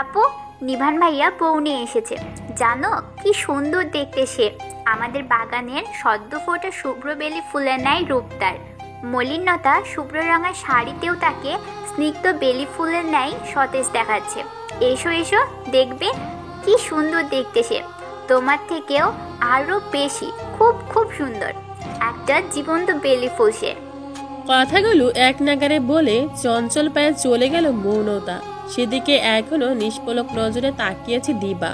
আপু, নিভান ভাইয়া বউ নিয়ে এসেছে। জানো কি সুন্দর দেখতে সে। আমাদের বাগানের সদ্য ফোটা শুভ্র বেলি ফুলের ন্যায় রূপ তার। মলিনতা শুভ্র রঙের শাড়িতেও তাকে স্নিগ্ধ বেলি ফুলের ন্যায় সতেজ দেখাচ্ছে। এসো এসো, দেখবে কি সুন্দর দেখতে সে। তোমার থেকেও আরো বেশি, খুব খুব সুন্দর একটা জীবন্ত বেলি ফুল সে। কথাগুলো এক নাগারে বলে চঞ্চল পায়ে চলে গেল মৌনতা। সেদিকে এখনো নিষ্পলক নজরে তাকিয়েছে দিবা।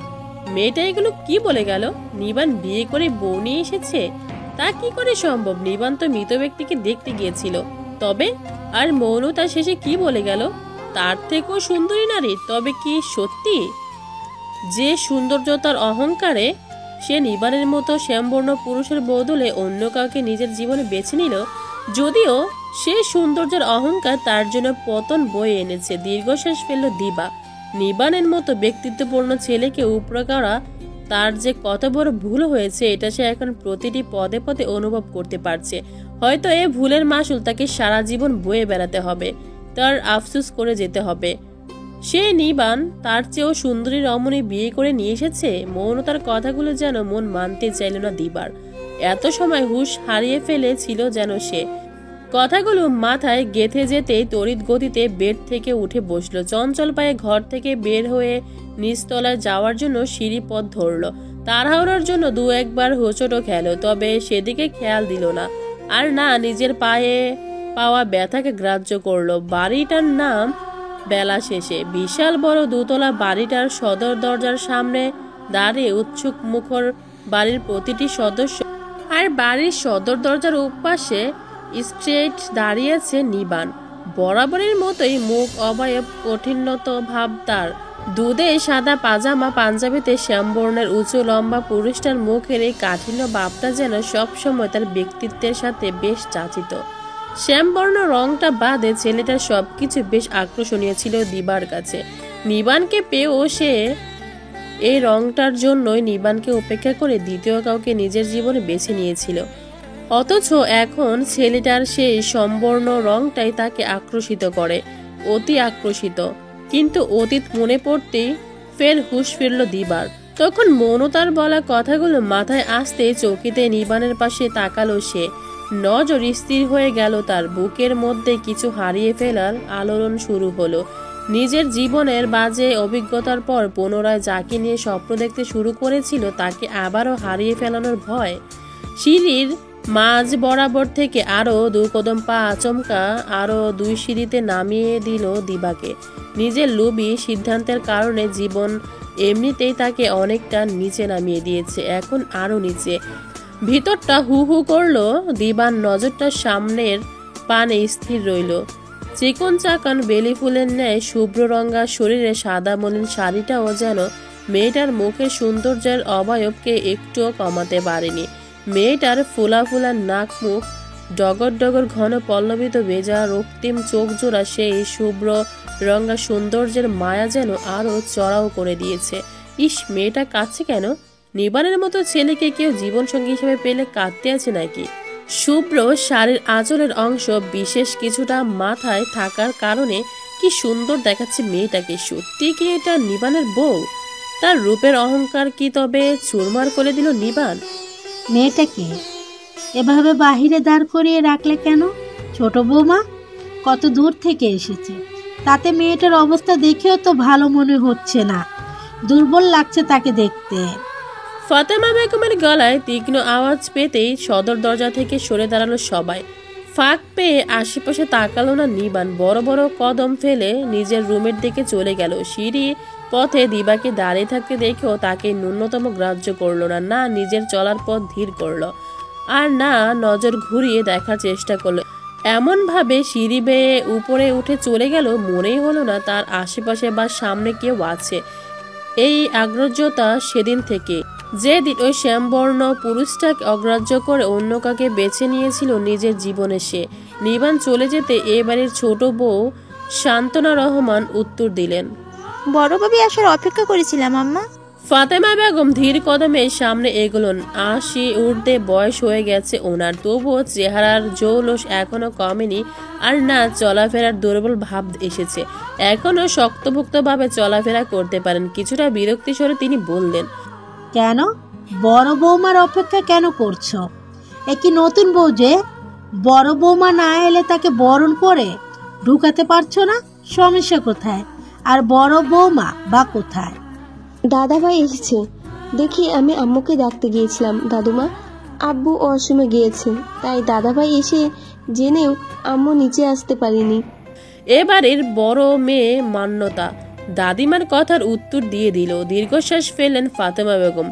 মেয়েটা এগুলো কি বলে গেল? নিবান বিয়ে করে বউ নিয়ে এসেছে? তা কি করে সম্ভব? নিবান তো মৃত ব্যক্তিকে দেখতে গিয়েছিল। তবে আর মৌনতা শেষে কি বলে গেল? তার থেকেও সুন্দরী নারী? তবে কি সত্যি যে সৌন্দর্যতার অহংকারে সে নিবানের মতো শ্যামবর্ণ পুরুষের বদলে অন্য কাউকে নিজের জীবনে বেছে নিল? যদিও সে সৌন্দর্যের অহংকার তার জন্য পতন বয়ে এনেছে। দীর্ঘশ্বাস ফেলল দিবা। নিবানের মতো ব্যক্তিত্বপূর্ণ ছেলেকে উপড়ে করা তার যে কত বড় ভুল হয়েছে এটা সে এখন প্রতিটি পদে পদে অনুভব করতে পারছে। হয়তো এ ভুলের মাসুল তাকে সারা জীবন বয়ে বেড়াতে হবে, তার আফসোস করে যেতে হবে। সে নিবান তার চেয়েও সুন্দরী রমণী বিয়ে করে নিয়ে এসেছে। মৌনতার কথাগুলো যেন মন মানতে চাইল না দিবার। এত সময় হুঁশ হারিয়ে ফেলেছিল যেন সে। কথাগুলো মাথায় গেঁথে যেতেই তড়িৎ গতিতে বেড থেকে উঠে বসলো। চঞ্চল পায়ে ঘর থেকে বের হয়ে নিচতলায় যাওয়ার জন্য সিঁড়ি পথ ধরল। তাড়াহুড়োর জন্য দু একবার হোঁচটও খেলো, তবে সেদিকে খেয়াল দিল না। আর না নিজের পায়ে পাওয়া ব্যথাকে গ্রাহ্য করলো। বাড়িটার নাম বেলা শেষে। বিশাল বড় দোতলা বাড়িটার সদর দরজার সামনে দাঁড়িয়ে উৎসুক মুখর বাড়ির প্রতিটি সদস্য। আর বাড়ির সদর দরজার উপাশে স্ট্রেট দাঁড়িয়েছে নিবান। বরাবরের মতোই মুখ অবয়ব কঠিনত ভাব তার। দুধে সাদা পাজামা পাঞ্জাবিতে শ্যামবর্ণের উঁচু লম্বা পুরুষটার মুখের এই কাঠিন্য ভাবটা যেন সবসময় তার ব্যক্তিত্বের সাথে বেশ চাচিত। শ্যামবর্ণ রংটা বাদে ছেলেটার সবকিছু বেশ আকর্ষণীয় ছিল দিবার কাছে। নিবানকে পেয়েও সে এই রংটার জন্যই নিবানকে উপেক্ষা করে দ্বিতীয় কাউকে নিজের জীবনে বেছে নিয়েছিল। অথচ এখন ছেলেটার সেই সম্বর্ণ রংটাই তাকে আকর্ষিত করে, অতি আকর্ষিত। কিন্তু অতীত মনে পড়তেই ফের হুঁশ ফিরল দিবার। তখন মৌনতার বলা কথাগুলো মাথায় আসতে চৌকিতে নিবানের পাশে তাকালো সে। নজর স্থির হয়ে গেল তার। বুকের মধ্যে কিছু হারিয়ে ফেলার আলোড়ন শুরু হলো। নিজের জীবনের বাজে অভিজ্ঞতার পর পুনরায় যাকে নিয়ে স্বপ্ন দেখতে শুরু করেছিল তাকে আবারও হারিয়ে ফেলানোর ভয়। সিঁড়ির মাঝ বরাবর থেকে আরো 2 কদম পা আচমকা আরো 2 সিঁড়িতে নামিয়ে দিল দিবাকে। নিজের লোভী সিদ্ধান্তের কারণে জীবন এমনিতেই তাকে অনেকটা নিচে নামিয়ে দিয়েছে, এখন আরো নিচে। ভিতরটা হু হু করলো। দিবার নজরটা সামনের পানে স্থির রইল। চিকন চাকান বেলি ফুলের ন্যায় শুভ্র রঙা শরীরে সাদা মলিন শাড়িটাও যেন মেয়েটার মুখের সৌন্দর্যের অবয়বকে একটুও কমাতে পারেনি। মেয়েটার ফোলা ফোলা নাক মুখ, ডগর ডগর ঘন পল্লবিত ভেজা রক্তিম চোখ জোড়া সেই শুভ্র রঙা সৌন্দর্যের মায়া যেন আরো চড়াও করে দিয়েছে। ইস, মেয়েটা কাঁদছে কেন? নিবানের মতো ছেলেকে কেউ জীবনসঙ্গী হিসেবে পেলে কাঁদতে আছে নাকি? শুভ্র শাড়ির আঁচলের অংশ বিশেষ কিছুটা মাথায় থাকার কারণে কি সুন্দর দেখাচ্ছে মেয়েটাকে। সত্যি কি এটা নিবানের বউ? তার রূপের অহংকার কি তবে চুরমার করে দিল নিবান? মেয়েটাকে এভাবে বাহিরে দাঁড় করিয়ে রাখলে কেন? ছোট বৌমা কত দূর থেকে এসেছে, তাতে মেয়েটার অবস্থা দেখেও তো ভালো মনে হচ্ছে না, দুর্বল লাগছে তাকে দেখতে। ফাতেমা বেগমের গলায় তীক্ষ্ণ আওয়াজ পেতেই সদর দরজা থেকে সরে দাঁড়ালো সবাই। ফাঁক পেয়ে আশেপাশে তাকালো না নিবান। বড় বড় কদম ফেলে নিজের রুমের দিকে চলে গেল। সিঁড়ি পথে দিবাকে দাঁড়িয়ে থাকতে দেখেও তাকে ন্যূনতম গ্রাহ্য করলো না। না নিজের চলার পথ ধীর করলো, আর না নজর ঘুরিয়ে দেখার চেষ্টা করলো। এমন ভাবে সিঁড়ি বেয়ে উপরে উঠে চলে গেল, মনেই হলো না তার আশেপাশে বা সামনে কেউ আছে। এই আগ্রহ্যতা সেদিন থেকে, যেদিন ওই শ্যামবর্ণ পুরুষটাকে অগ্রাহ্য করে অন্য কাকে বেছে নিয়েছিল নিজের জীবনে সে। নিবান চলে যেতে এ বাড়ির ছোট বউ সান্ত্বনা রহমান উত্তর দিলেন, বড় ভাবি আসার অপেক্ষা করেছিলাম আম্মা। ফাতেমা বেগম ধীর কদমে সামনে এগোলেন। ৮০ ঊর্ধ্বে বয়স হয়ে গেছে ওনার, তবুও চেহারার জৌলস এখনো কমেনি, আর না চলাফেরার দুর্বল ভাব এসেছে। এখনো শক্তভুক্তভাবে চলাফেরা করতে পারেন। কিছুটা বিরক্তি স্বরে তিনি বললেন, কেন বড় বৌমার অপেক্ষা কেন করছো? এ কি নতুন বউ যে? বড় বৌমা না এলে তাকে বরণ করে ঢুকাতে পারছো না? সমস্যা কোথায়? আর বড় বৌমা বা কোথায়? দাদাভাই এসেছে দেখি আমি আম্মুকে ডাকতে গিয়েছিলাম দাদুমা, আব্বু অসমে গিয়েছে, তাই দাদাভাই এসে জেনেও আম্মু নিচে আসতে পারিনি। এবারের বড় মেয়ে মান্যতা দাদিমার কথার উত্তর দিয়ে দিল। দীর্ঘশ্বাস ফেললেন ফাতেমা বেগম।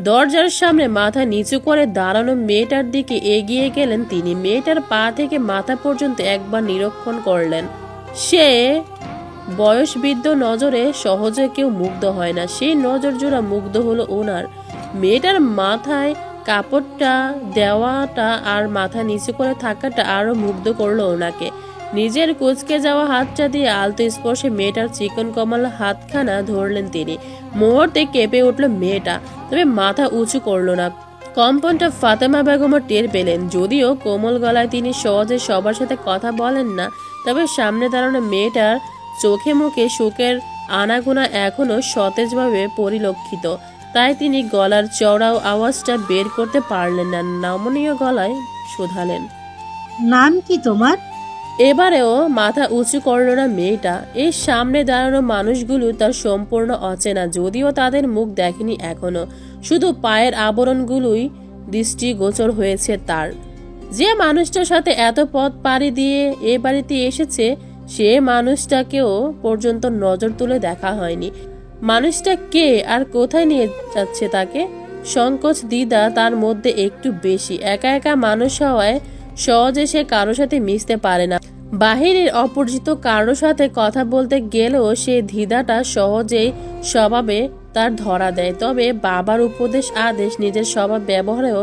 দরজার সামনে মাথা নিচু করে দাঁড়ানো মেয়েটার দিকে এগিয়ে গেলেন তিনি। মেয়েটার পা থেকে মাথা পর্যন্ত একবার নিরীক্ষণ করলেন। সে বয়সবৃদ্ধ নজরে সহজে কেউ মুগ্ধ হয় না, সেই নজর জোড়া মুগ্ধ হলো ওনার। মেয়েটার মাথায় কাপড়টা দেওয়াটা আর মাথা নিচু করে থাকাটা আরো মুগ্ধ করলো ওনাকে। নিজের কুচকে যাওয়া হাতটা দিয়ে আলতো স্পর্শে মেয়েটার চিকন কমল হাতখানা ধরলেন তিনি। মুহূর্তে কেঁপে উঠল মেয়েটা, তবে মাথা উঁচু করলো না। কম্পনটা ফাতেমা বেগমও টের পেলেন। যদিও কোমল গলায় তিনি সহজে সবার সাথে কথা বলেন না, তবে সামনে দাঁড়ানো মেয়েটার চোখে মুখে সুখের আনাগোনা এখনো সতেজভাবে পরিলক্ষিত। তাই তিনি গলার চওড়াও আওয়াজটা বের করতে পারলেন না। নমনীয় গলায় শোধালেন, নাম কি তোমার? এবারেও মাথা উঁচু করল না মেয়েটা। এই সামনে দাঁড়ানো মানুষগুলো তার সম্পূর্ণ অচেনা, যদিও তাদের মুখ দেখেনি এখনো। শুধু পায়ের আবরণগুলোই দৃষ্টিগোচর হয়েছে তার। যে মানুষটার সাথে এত পথ পাড়ি দিয়ে এ বাড়িতে এসেছে, সে মানুষটাকেও পর্যন্ত নজর তুলে দেখা হয়নি। মানুষটা কে আর কোথায় নিয়ে যাচ্ছে তাকে? সংকোচ দ্বিধা তার মধ্যে একটু বেশি। একা একা মানুষ হওয়ায় সহজে সে কারো সাথে মিশতে পারে না। বাহিরের অপরিচিত কারো সাথে কথা বলতে গেলেও সে দ্বিধাটা সহজেই স্বভাবে তার ধরা দেয়। তবে বাবার উপদেশ আদেশ নিজের স্বভাব ব্যবহারেও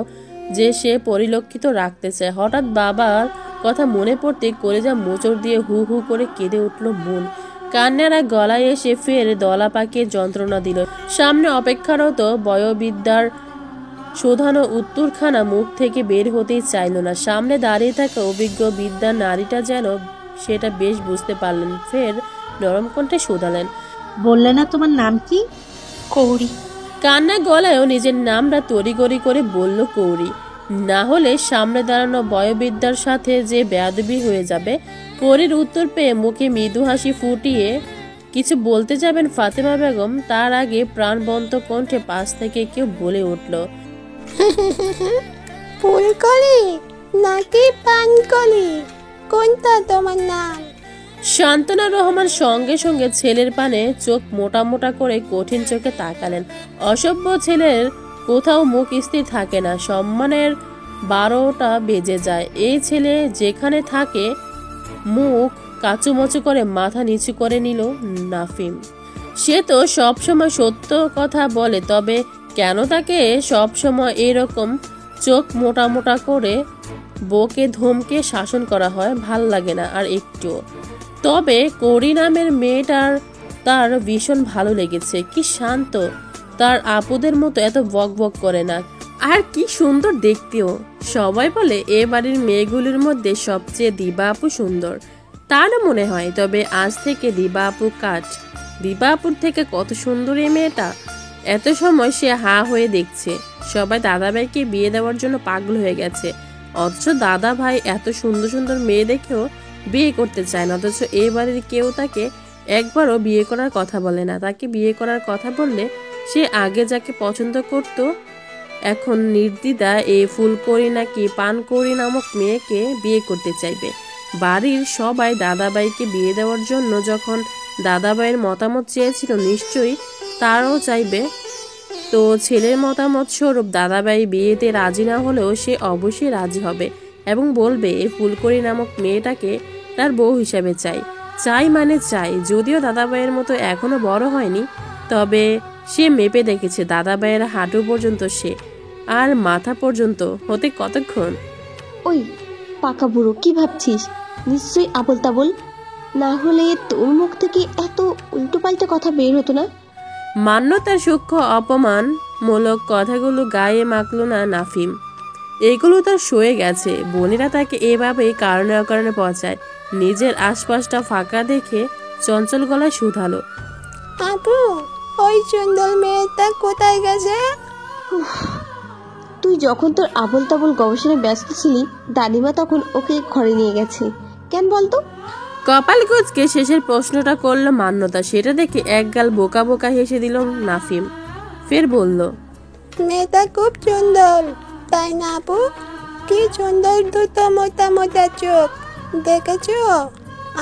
যে সে পরিলক্ষিত রাখতে চায়। হঠাৎ বাবার কথা মনে পড়তে কলেজা মোচড় দিয়ে হু হু করে কেঁদে উঠল মন। কান্নারা গলায় এসে ফের দলা পাকিয়ে যন্ত্রণা দিল। সামনে অপেক্ষারত বয়োবিদ্যার শোধানো উত্তরখানা মুখ থেকে বের হতেই চাইল না। সামনে দাঁড়িয়ে থাকা অভিজ্ঞ বিদ্যার নারীটা যেন সেটা বেশ বুঝতে পারলেন। ফের নরম কণ্ঠে শোধালেন, বললে না তোমার নাম কি? কৌরি। কান্না গলায়ও নিজের নামটা তড়িগড়ি করে বলল কৌরি। না হলে সামনে দাঁড়ানো বয়োবিদ্যার সাথে যে বেয়াদবি হয়ে যাবে। কৌরির উত্তর পেয়ে মুখে মৃদু হাসি ফুটিয়ে কিছু বলতে যাবেন ফাতেমা বেগম, তার আগে প্রাণবন্ত কণ্ঠে পাশ থেকে কেউ বলে উঠল, ফুলকলি নাকি পানকলি, কোনটা তোমার নাম? শান্তনা রহমান সঙ্গে সঙ্গে ছেলের পানে চোখ মোটা মোটা করে কঠিন চোখে তাকালেন। অসভ্য ছেলের কোথাও মুখ স্থির থাকে না, সম্মানের 12টা বেজে যায়। এই ছেলে যেখানে থাকে মুখ কাচুমচু করে মাথা নিচু করে নিল নাফিম। সে তো সবসময় সত্য কথা বলে, তবে কেন তাকে সবসময় এরকম চোখ মোটা মোটা করে বকে ধমকে শাসন করা হয়? ভাল লাগে না আর একটুও। তবে কৌরি নামের মেয়েটার তার ভীষণ ভালো লেগেছে। কি শান্ত, তার আপুদের মতো এত বক বক করে না, আর কি সুন্দর দেখতেও। সবাই বলে এ বাড়ির মেয়েগুলির মধ্যে সবচেয়ে দিবা আপু সুন্দর, তারও মনে হয়। তবে আজ থেকে দিবা আপু কাট। দিবা আপুর থেকে কত সুন্দর এই মেয়েটা। এত সময় সে হা হয়ে দেখছে। সবাই দাদাভাইকে বিয়ে দেওয়ার জন্য পাগল হয়ে গেছে, অথচ দাদা ভাই এত সুন্দর সুন্দর মেয়ে দেখেও বিয়ে করতে চায় না। অথচ এই বাড়ির কেউ তাকে একবারও বিয়ে করার কথা বলে না। তাকে বিয়ে করার কথা বললে সে আগে যাকে পছন্দ করত, এখন নির্দ্বিধা এই ফুলকড়ি নাকি পানকড়ি নামক মেয়েকে বিয়ে করতে চাইবে। বাড়ির সবাই দাদাভাইকে বিয়ে দেওয়ার জন্য যখন দাদাভাইয়ের মতামত চেয়েছিল, নিশ্চয়ই তারও চাইবে। তো ছেলের মতামত স্বরূপ দাদাভাই বিয়েতে রাজি না হলেও সে অবশ্যই রাজি হবে এবং বলবে এই ফুলকড়ি নামক মেয়েটাকে তার বউ হিসাবে চাই। চাই মানে চাই। যদিও দাদাভাইয়ের মতো এখনো বড় হয়নি, তবে সে মেপে দেখেছে দাদাভাইয়ের হাঁটু পর্যন্ত সে, আর মাথা পর্যন্ত হতে কতক্ষণ। ওই পাকা বুড়ো, কি ভাবছিস? নিশ্চয়ই আবল তাবল, না হলে তোর মুখ থেকে এত উল্টো পাল্টা কথা বের হতো না। মান্যতার সূক্ষ্ম অপমানমূলক কথাগুলো গায়ে মাখলো না নাফিম। এগুলো তার সয়ে গেছে। বোনেরা তাকে এভাবেই কারণে অকারণে পচায়। নিজের আশপাশটা ফাঁকা দেখে চঞ্চল গলায় শুধালো, আপু, ওই সুন্দর মেয়েটা কোথায় গেছে? তুই যখন তোর আবল তাবল গবেষণায় ব্যস্ত ছিলি, দাদিমা তখন ওকে ঘরে নিয়ে গেছে। কেন বলতো? কপাল কুঁচকে শেষের প্রশ্নটা করলো মান্যতা। সেটা দেখে একগাল বোকা বোকা হেসে দিল নাফিম। ফের বলল, মেয়েটা খুব সুন্দর, তাই না আপু? কি সুন্দর দুটো মোটা মোটা চোখ, দেখেছো?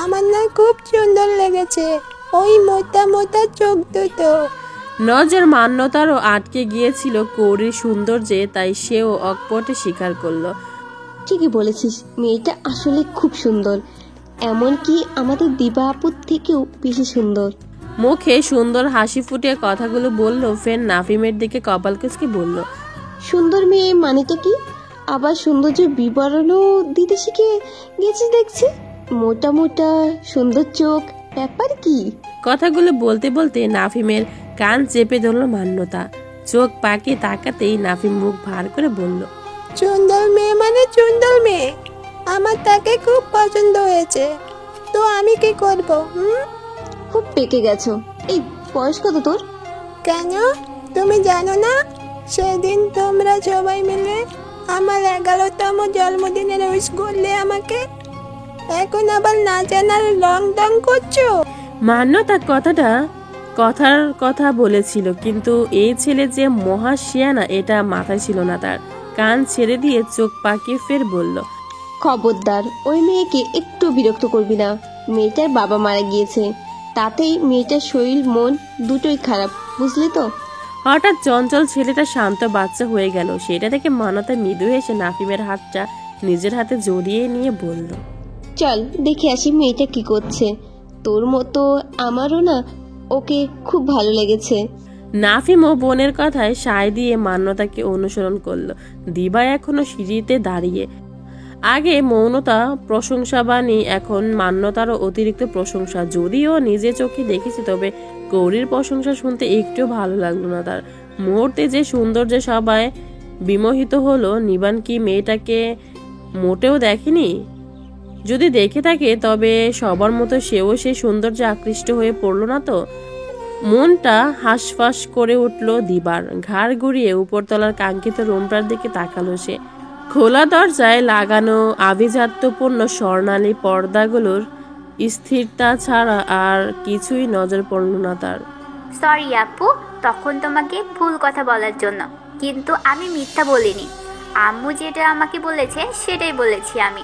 আমার না খুব সুন্দর লেগেছে ওই মোটা মোটা চোখ দুটো। নজর মান্যতারও আটকে গিয়েছিল কৌরির সৌন্দর্যে, তাই সেও অকপটে স্বীকার করলো, ঠিকই বলেছিস, মেয়েটা আসলে খুব সুন্দর, এমনকি আমাদের দিবা আপুর থেকেও বেশি সুন্দর। মুখে সুন্দর হাসি ফুটিয়ে কথাগুলো বলল। ফের নাফিমের দিকে কপাল কুঁচকে বলল, সুন্দর মেয়ে মানেটা কি? আবার সৌন্দর্য বিবরণও দিতে শিখে গেছিস দেখছি। মোটা মোটা সুন্দর চোখ, ব্যাপার কি? কথাগুলো বলতে বলতে নাফিমের কান চেপে ধরল মান্যতা। চোখ পাকে তাকাতেই নাফিম মুখ ভার করে বলল, সুন্দর মেয়ে মানে সুন্দর মেয়ে, আমার তাকে খুব পছন্দ হয়েছে, তো আমি কি করব? খুব পেকে গেছো। এই বয়স কত তোর? কেন, তুমি জানো না? সেদিন তোমরা সবাই মিলে আমার 11তম জন্মদিনের উইশ করলে আমাকে, এখন আবার না জানার রং ডং করছো? মান্যতা কথার কথা বলেছিল, কিন্তু এই ছেলে যে মহা শিয়ানা এটা মাথায় ছিল না তার। কান ছেড়ে দিয়ে চোখ পাকিয়ে ফের বলল, খবরদার, ওই মেয়েকে একটু বিরক্ত করবি না। মেয়েটার বাবা মারা গিয়েছে, তাতেই মেয়েটার শরীর মন দুটোই খারাপ, বুঝলি তো? হঠাৎ চঞ্চল ছেলেটা শান্ত বাচ্চা হয়ে গেল। সেটা দেখে মান্যতা মৃদু হেসে নাফিমের হাতটা নিজের হাতে জড়িয়ে নিয়ে বলল, চল দেখে আসি মেয়েটা কি করছে। তোর মতো আমারও না ওকে খুব ভালো লেগেছে। নাফিম ও বোনের কথায় সায় দিয়ে মান্যতাকে অনুসরণ করলো। দিবা এখনো সিঁড়িতে দাঁড়িয়ে। আগে মৌনতা প্রশংসাবাণী, এখন মান্যতারও অতিরিক্ত প্রশংসা। যদিও নিজে চোখে দেখেছে, তবে গৌরীর প্রশংসা শুনতে একটু ভালো লাগলো না তার। মুহূর্তে যে সৌন্দর্যে সবাই বিমোহিত হলো, নিবান কি মেয়েটাকে মোটেও দেখেনি? যদি দেখে থাকে তবে সবার মতো সেও সেই সৌন্দর্যে আকৃষ্ট হয়ে পড়লো না তো? মনটা হাঁসফাঁস করে উঠল দিবার। ঘাড় ঘুরিয়ে উপরতলার কাঙ্ক্ষিত রুমটার দিকে তাকালো সে। খোলা দরজায় লাগানো আভিজাত্যপূর্ণ স্বর্ণালী পর্দাগুলোর স্থিরতা ছাড়া আর কিছুই নজর পড়ল না তার। সরি আপু, তখন তোমাকে ভুল কথা বলার জন্য, কিন্তু আমি মিথ্যা বলিনি। আম্মু যেটা আমাকে বলেছে সেটাই বলেছি আমি।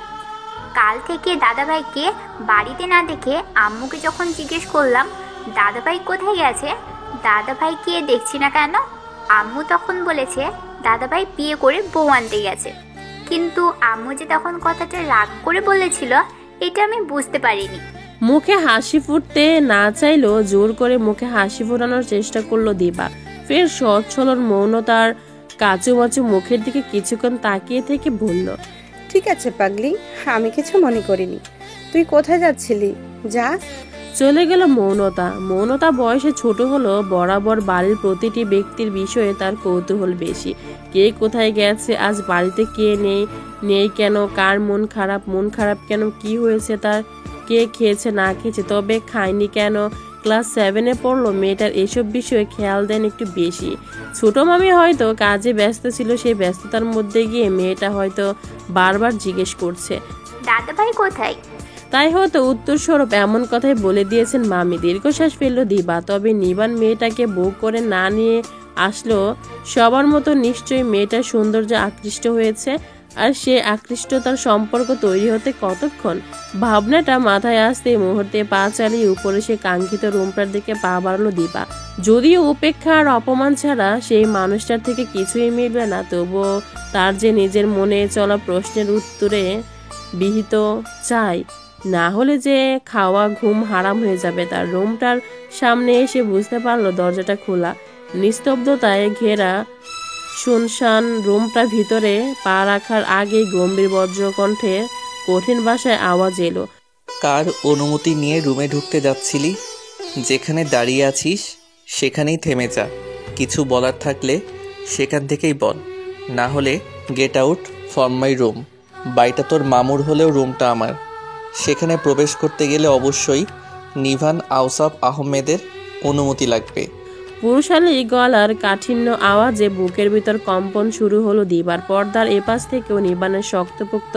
কাল থেকে দাদাভাইকে বাড়িতে না দেখে আম্মুকে যখন জিজ্ঞেস করলাম দাদাভাই কোথায় গেছে, দাদাভাইকে দেখছি না কেন, আম্মু তখন বলেছে দাদাভাই বিয়ে করে বউ আনতে গেছে। কিন্তু আম্মু যে তখন কথাটা রাগ করে বলেছিল এটা আমি বুঝতে পারিনি। মুখে হাসি ফুটতে না চাইলেও জোর করে মুখে হাসি ফোটানোর চেষ্টা করলো দিবা। ফের সচ্ছলর মৌনতার কাচুমাচু মুখের দিকে কিছুক্ষণ তাকিয়ে থেকে বলল, ঠিক আছে পাগলি, আমি কিছু মনে করিনি। তুই কোথায় যাচ্ছিলি? যা। চলে গেল মৌনতা। মৌনতা বয়সে ছোট হলো, বরাবর বাড়ির প্রতিটি ব্যক্তির বিষয়ে তার কৌতূহল বেশি। কে কোথায় গেছে, আজ বাড়িতে কে নেই কেন, কার মন খারাপ কেন, কি হয়েছে তার, কে খেয়েছে না খেয়েছে, তবে খায়নি কেন, ক্লাস 7-এ পড়লো, মেয়েটার এসব বিষয়ে খেয়াল দেন একটু বেশি। ছোট মামি হয়তো কাজে ব্যস্ত ছিল, সেই ব্যস্ততার মধ্যে গিয়ে মেয়েটা হয়তো বারবার জিজ্ঞেস করছে দাদাভাই কোথায়। তাই হয়তো উত্তর স্বরূপ এমন কথাই বলে দিয়েছেন মামি। দীর্ঘশ্বাস ফেললো দিবা। তবে নিবান মেয়েটাকে বউ করে না নিয়ে আসলো সবার মতো নিশ্চয়ই মেয়েটার সৌন্দর্য আকৃষ্ট হয়েছে। আর সে আকৃষ্টতার সম্পর্ক তৈরি হতে কতক্ষণ? ভাবনাটা মাথায় আসতে মুহূর্তে পা চালিয়ে উপরে সে কাঙ্ক্ষিত রুমটার দিকে পা বাড়ালো দিবা। যদিও উপেক্ষা আর অপমান ছাড়া সেই মানুষটার থেকে কিছুই মিলবে না, তবুও তার যে নিজের মনে চলা প্রশ্নের উত্তরে বিহিত চাই, না হলে যে খাওয়া ঘুম হারাম হয়ে যাবে তার। রুমটার সামনে এসে বুঝতে পারলো দরজাটা খোলা। নিস্তব্ধতায় ঘেরা শুনশান রুমটার ভিতরে পা রাখার আগেই গম্ভীর বজ্রকণ্ঠে কঠিন ভাষায় আওয়াজ এলো, কার অনুমতি নিয়ে রুমে ঢুকতে যাচ্ছিলি? যেখানে দাঁড়িয়ে আছিস সেখানেই থেমে যা। কিছু বলার থাকলে সেখান থেকেই বল, না হলে get out from my room. বাড়িটা তোর মামুর হলেও রুমটা আমার। সেখানে প্রবেশ করতে গেলে অবশ্যই নিভান আউসাফ আহমেদের অনুমতি লাগবে। পুরুষালী গলার কাঠিন্য আওয়াজে বুকের ভিতর কম্পন শুরু হলো দিবার। পর্দার এপাশ থেকেও নিবানের শক্তপোক্ত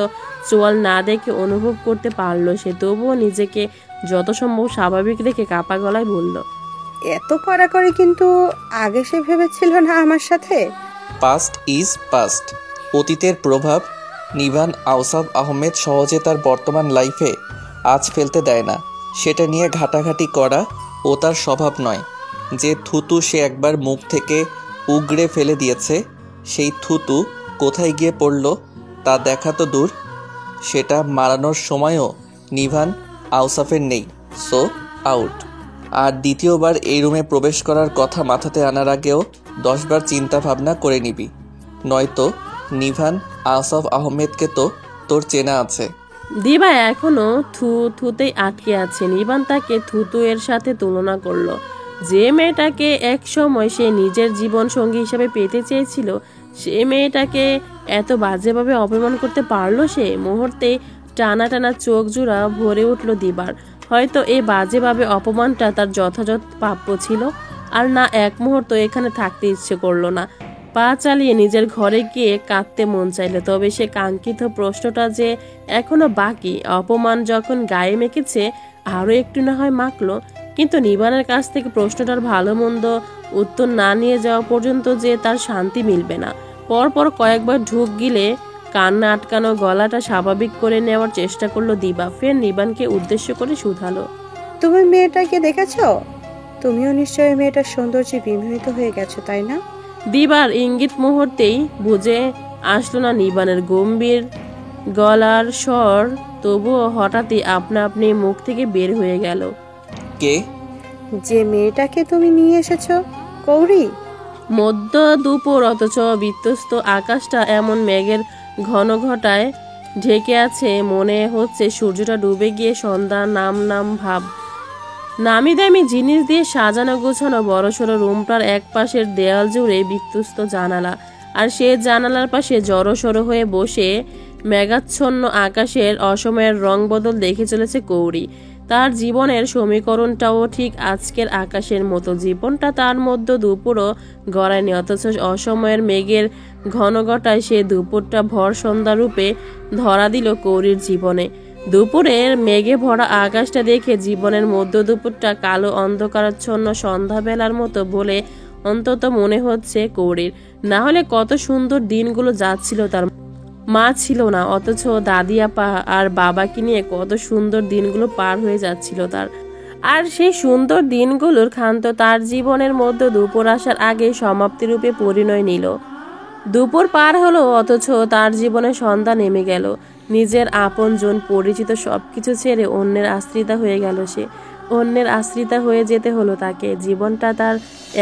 চোয়াল না দেখে অনুভব করতে পারল সে। তবুও নিজেকে যত সম্ভব স্বাভাবিক রেখে কাপা গলায় বলল, এত কড়াকড়ি কিন্তু আগে সে ভেবেছিল না আমার সাথে। Past is past. অতীতের প্রভাব নিভান আউসাফ আহমেদ সহজে তার বর্তমান লাইফে আজ ফেলতে দেয় না। সেটা নিয়ে ঘাটাঘাটি করা ও তার স্বভাব নয়। যে থুতু সে একবার মুখ থেকে উগড়ে ফেলে দিয়েছে, সেই থুতু কোথায় গিয়ে পড়ল তা দেখা তো দূর, সেটা মারানোর সময়ও নিভান আউসাফের নেই। So out. আর দ্বিতীয়বার এই রুমে প্রবেশ করার কথা মাথাতে আনার আগেও 10 বার চিন্তা ভাবনা করে নিবি, নয়তো নিভান আউসাফ আহমেদকে তো তোর চেনা আছে। দিবা এখনো থুতেই আটকে আছে। নিবান তাকে থুতু এর সাথে তুলনা করলো। যে মেয়েটাকে এক সময় সে নিজের জীবন সঙ্গী হিসেবে পেতে চেয়েছিল, সে মেয়েটাকে এত বাজেভাবে অপমান করতে পারলো সে। মুহূর্তে টানা টানা চোখ জোড়া ভরে উঠল দিবার। হয়তো এই বাজেভাবে অপমানটা তার যথাযথ প্রাপ্য ছিল। আর না এক মুহূর্ত এখানে থাকতে ইচ্ছে করলো না। পা চালিয়ে নিজের ঘরে গিয়ে কাঁদতে মন চাইল। তবে সে কাঙ্ক্ষিত প্রশ্নটা যে এখনো বাকি। অপমান যখন গায়ে মেখেছে, আরো একটু না হয় মাখলো। কিন্তু নিবানের কাছ থেকে প্রশ্নটার ভালো মন্দ উত্তর না নিয়ে যাওয়া পর্যন্ত যে তার শান্তি মিলবে না। পরপর কয়েকবার ঢুক গিলে কান্না আটকানো গলাটা স্বাভাবিক করে নেওয়ার চেষ্টা করলো দিবা। ফের নিবানকে উদ্দেশ্য করে শুধালো, তুমি মেয়েটাকে দেখেছো? তুমিও নিশ্চয়ই মেয়েটার সৌন্দর্যে বিমোহিত হয়ে গেছো, তাই না? দিবার ইঙ্গিত মুহূর্তেই বুঝে আসলো না নিবানের গম্ভীর গলার স্বর। তবুও হঠাৎই আপনা আপনি মুখ থেকে বের হয়ে গেল, কে? যে মেয়েটাকে তুমি নিয়ে এসেছো, কৌরি। মধ্য দুপুর, অথচ বিধ্বস্ত আকাশটা এমন মেঘের ঘন ঘটায় ঢেকে আছে, মনে হচ্ছে সূর্যটা ডুবে গিয়ে সন্ধ্যা নাম নাম ভাব। নামি দামি জিনিস দিয়ে সাজানো গোছানো বড়সড় রুমটার এক পাশের দেয়াল জুড়ে বিধ্বস্ত জানালা, আর সে জানালার পাশে জড়সড় হয়ে বসে মেঘাচ্ছন্ন আকাশের অসময়ের রং বদল দেখে চলেছে কৌরি। তার জীবনের সমীকরণটাও ঠিক আজকের আকাশের মতো। জীবনটা তার মধ্যে দুপুরও গড়ায়নি, অথচ অসময়ের মেঘের ঘন ঘটায় সে দুপুরটা ভর সন্ধ্যা রূপে ধরা দিল কৌরির জীবনে। দুপুরের মেঘে ভরা আকাশটা দেখে জীবনের মধ্য দুপুরটা কালো অন্ধকারাচ্ছন্ন সন্ধ্যাবেলার মতো বলে অন্তত মনে হচ্ছে কৌরির। না হলে কত সুন্দর দিনগুলো যাচ্ছিল তার। মা ছিল না, অথচ দাদি আপা আর বাবাকে নিয়ে কত সুন্দর দিনগুলো পার হয়ে যাচ্ছিল তার। আর সেই সুন্দর দিনগুলোর ক্ষান্ত তার জীবনের মধ্যে দুপুর আসার আগে সমাপ্তিরূপে পরিণয় নিল। দুপুর পার হলো, অথচ তার জীবনে সন্ধ্যা নেমে গেল। নিজের আপনজন পরিচিত সবকিছু ছেড়ে অন্যের আশ্রিতা হয়ে গেল সে। অন্যের আশ্রিতা হয়ে যেতে হলো তাকে। জীবনটা তার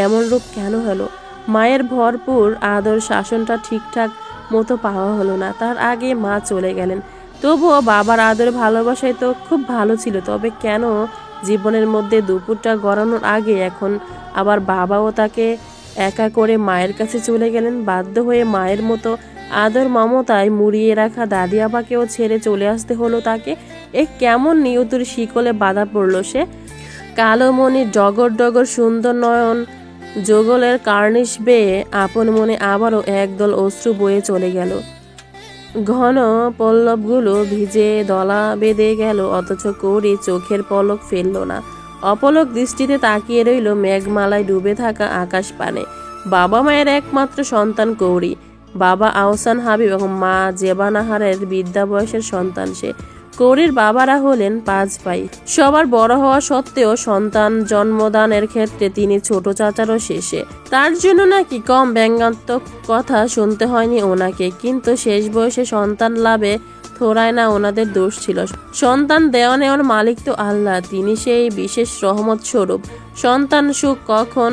এমন রূপ কেন হলো? মায়ের ভরপুর আদর শাসনটা ঠিকঠাক মতো পাওয়া হলো না। তার আগে মা চলে গেলেন, তবুও বাবার আদর ভালোবাসায় তো খুব ভালো ছিল। তবে কেন জীবনের মধ্যে দুপুরটা গড়ানোর আগে এখন আবার বাবাও তাকে একা করে মায়ের কাছে চলে গেলেন? বাধ্য হয়ে মায়ের মতো আদর মমতায় মুড়িয়ে রাখা দাদি আপাকেও ছেড়ে চলে আসতে হলো তাকে। এ কেমন নিয়তির শিকলে বাধা পড়ল সে। কালো মনির ডগর ডগর সুন্দর নয়ন যোগলের কার্নিশ বেয়ে আপন মনে আবারও একদল অশ্রু বয়ে চলে গেল। ঘন পল্লবগুলো ভিজে দলা বেঁধে গেল, অথচ কৌরি চোখের পলক ফেলল না। অপলক দৃষ্টিতে তাকিয়ে রইল মেঘমালায় ডুবে থাকা আকাশ পানে। বাবা মায়ের একমাত্র সন্তান কৌরি। বাবা আহসান হাবিব এবং মা জেবানাহারের বিদ্যা বয়সের সন্তান সে। কৌরির বাবারা হলেন 5 ভাই। সবার বড় হওয়া সত্ত্বেও সন্তান জন্মদানের ক্ষেত্রে তিনি ছোট চাচারও শেষে। তার জন্য নাকি কম ব্যঙ্গাত্মক কথা শুনতে হয়নি ওনাকে। কিন্তু শেষ বয়সে সন্তান লাভে থোড়ায় না ওনাদের দোষ ছিল। সন্তান দেওয়া নেওয়ার মালিক তো আল্লাহ, তিনি সেই বিশেষ রহমত স্বরূপ। সন্তান সুখ কখন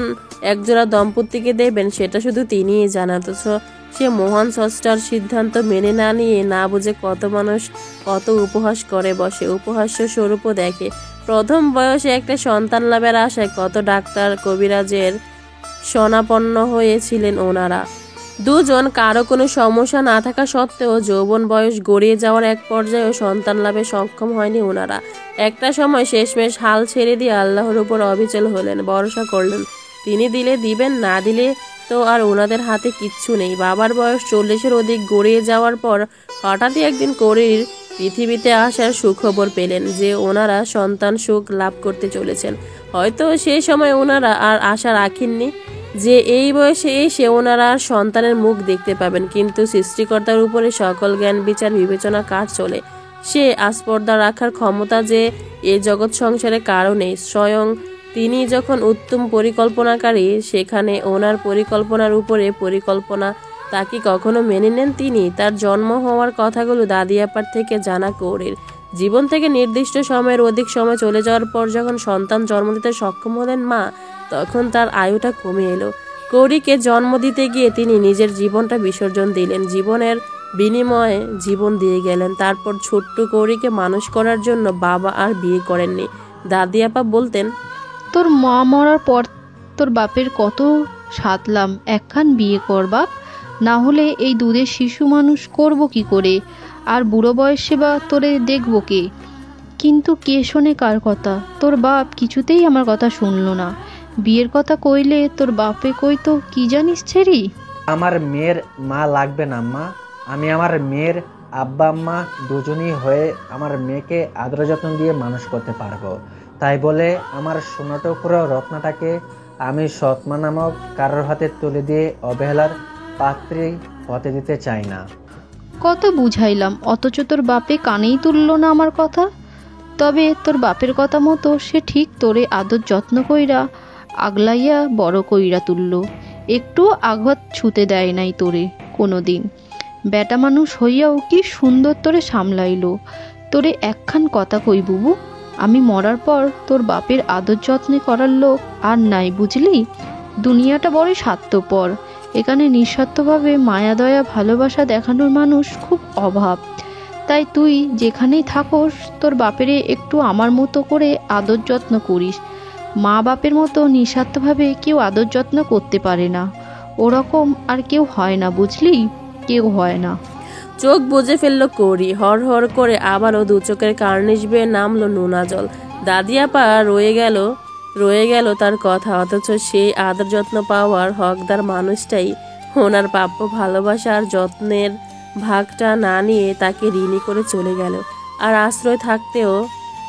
একজোড়া দম্পতিকে দেবেন সেটা শুধু তিনিই জানেন। অথচ সে মহান স্রষ্টার সিদ্ধান্ত মেনে না নিয়ে না বুঝে কত মানুষ কত উপহাস করে বসে, উপহাস্য স্বরূপও দেখে। প্রথম বয়সে একটা সন্তান লাভের আশায় কত ডাক্তার কবিরাজের শরণাপন্ন হয়েছিলেন ওনারা দুজন। কারো কোনো সমস্যা না থাকা সত্ত্বেও যৌবন বয়স গড়িয়ে যাওয়ার এক পর্যায়েও সন্তান লাভে সক্ষম হয়নি ওনারা। একটা সময় শেষমেশ হাল ছেড়ে দিয়ে আল্লাহর উপর অবিচল হলেন, ভরসা করলেন তিনি দিলে দিবেন, না দিলে তো আর ওনাদের হাতে কিচ্ছু নেই। বাবার বয়স 40-এর অধিক গড়িয়ে যাওয়ার পর হঠাৎই একদিন কৌরির পৃথিবীতে আসার সুখবর পেলেন যে ওনারা সন্তান সুখ লাভ করতে চলেছেন। হয়তো সেই সময় ওনারা আর আশা রাখেননি যে এই বয়সে এসে ওনারা আর সন্তানের মুখ দেখতে পাবেন, কিন্তু সৃষ্টিকর্তার উপরে সকল জ্ঞান বিচার বিবেচনা কাজ চলে। সে আস্পর্ধা রাখার ক্ষমতা যে এ জগৎ সংসারে কারো নেই। স্বয়ং তিনি যখন উত্তম পরিকল্পনাকারী, সেখানে ওনার পরিকল্পনার উপরে পরিকল্পনা তাকে কখনো মেনে নেন তিনি। তার জন্ম হওয়ার কথাগুলো দাদিয়াপার থেকে জানা কৌরির। জীবন থেকে নির্দিষ্ট সময়ের অধিক সময় চলে যাওয়ার পর যখন সন্তান জন্ম দিতে সক্ষম হলেন মা, তখন তার আয়ুটা কমে এলো। কৌরিকে জন্ম দিতে গিয়ে তিনি নিজের জীবনটা বিসর্জন দিলেন, জীবনের বিনিময়ে জীবন দিয়ে গেলেন। তারপর ছোট্ট কৌরিকে মানুষ করার জন্য বাবা আর বিয়ে করেননি। দাদিয়াপা বলতেন, তোর মা মরার পর তোর বাপের কত সাধলাম, একখান বিয়ে কর বাপ, না হলে এই দুধের শিশু মানুষ করব কি করে, আর বুড়ো বয়সে বা তোরে দেখবো কে। কিন্তু কে শোনে কার কথা? তোর বাপ কিছুতেই আমার কথা শুনলো না। বিয়ের কথা কইলে তোর বাপে কইতো কি জানিস ছেড়ি। আমার মেয়ের মা লাগবে না আম্মা, আমি আমার মেয়ের আব্বা আম্মা দুজনই হয়ে আমার মেয়েকে আদর যত্ন দিয়ে মানুষ করতে পারবো। তাই বলে আমার সোনাটুকরো রত্নাটাকে আমি সৎমা নামক কারোর হাতে তুলে দিয়ে অবহেলার পাত্রী হতে দিতে চাই না। কত বুঝাইলাম, অথচ তোর বাপে কানেই তুললো না আমার কথা। তবে তোর বাপের কথা মতো সে ঠিক তোরে আদর যত্ন কইরা আগলাইয়া বড় কইরা তুললো, একটু আঘাত ছুতে দেয় নাই তোরে কোনো দিন। বেটা মানুষ হইয়াও কি সুন্দর তোরে সামলাইলো। তোরে একখান কথা কই বুবু, আমি মরার পর তোর বাপের আদর যত্নে করার লোক আর নাই, বুঝলি। দুনিয়াটা বড় স্বার্থপর, এখানে নিঃস্বার্থভাবে মায়া দয়া ভালোবাসা দেখানোর মানুষ খুব অভাব। তাই তুই যেখানেই থাকোস তোর বাপেরে একটু আমার মতো করে আদর যত্ন করিস। মা বাপের মতো নিঃস্বার্থভাবে কেউ আদর যত্ন করতে পারে না, ওরকম আর কেউ হয় না, বুঝলি, কেউ হয় না। চোখ বুজে ফেলল কৌরি, হর হর করে আবারও দু চোখের কার্নিশ বেয়ে নামলো নোনা জল। দাদিয়াপা রয়ে গেল তার কথা, অথচ সেই আদর যত্ন পাওয়ার হকদার মানুষটাই ওনার প্রাপ্য ভালোবাসা আর যত্নের ভাগটা না নিয়ে তাকে ঋণী করে চলে গেল, আর আশ্রয় থাকতেও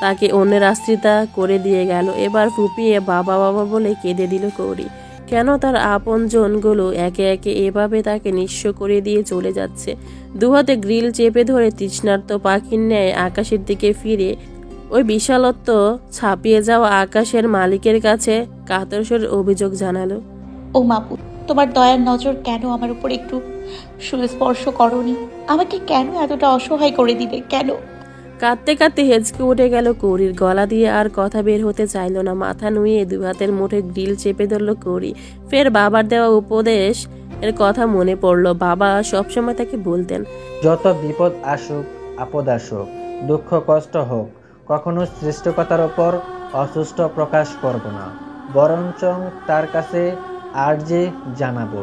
তাকে অন্যের আশ্রিতা করে দিয়ে গেল। এবার ফুপিয়ে বাবা বাবা বলে কেঁদে দিল কৌরি। কেন তার আপনজনগুলো একে একে এভাবে তাকে নিঃস্ব করে দিয়ে চলে যাচ্ছে। দুহাতে গ্রিল চেপে ধরে তৃষ্ণার্ত পাখির ন্যায় আকাশের দিকে ফিরে ওই বিশালত্ব ছাপিয়ে যাওয়া আকাশের মালিকের কাছে কাতর স্বরে অভিযোগ জানালো, ও মাপুত, তোমার দয়ার নজর কেন আমার উপর একটু সুস্পর্শ করনি? আমাকে কেন এতটা অসহায় করে দিলে? কেন? কাঁদতে কাঁদতে হেঁচকে উঠে গেল কৌরির, গলা দিয়ে আর কথা বের হতে চাইল না। মাথা নুয়ে দু হাতের মুঠে গ্রিল চেপে ধরল কৌরি। ফের বাবার দেওয়া উপদেশ এর কথা মনে পড়লো। বাবা সবসময় তাকে বলতেন, যত বিপদ আসুক আপদ আসুক দুঃখ কষ্ট হোক, কখনো সৃষ্টিকর্তার ওপর অসুস্থ প্রকাশ করব না, বরঞ্চ তার কাছে আর্জি জানাবো,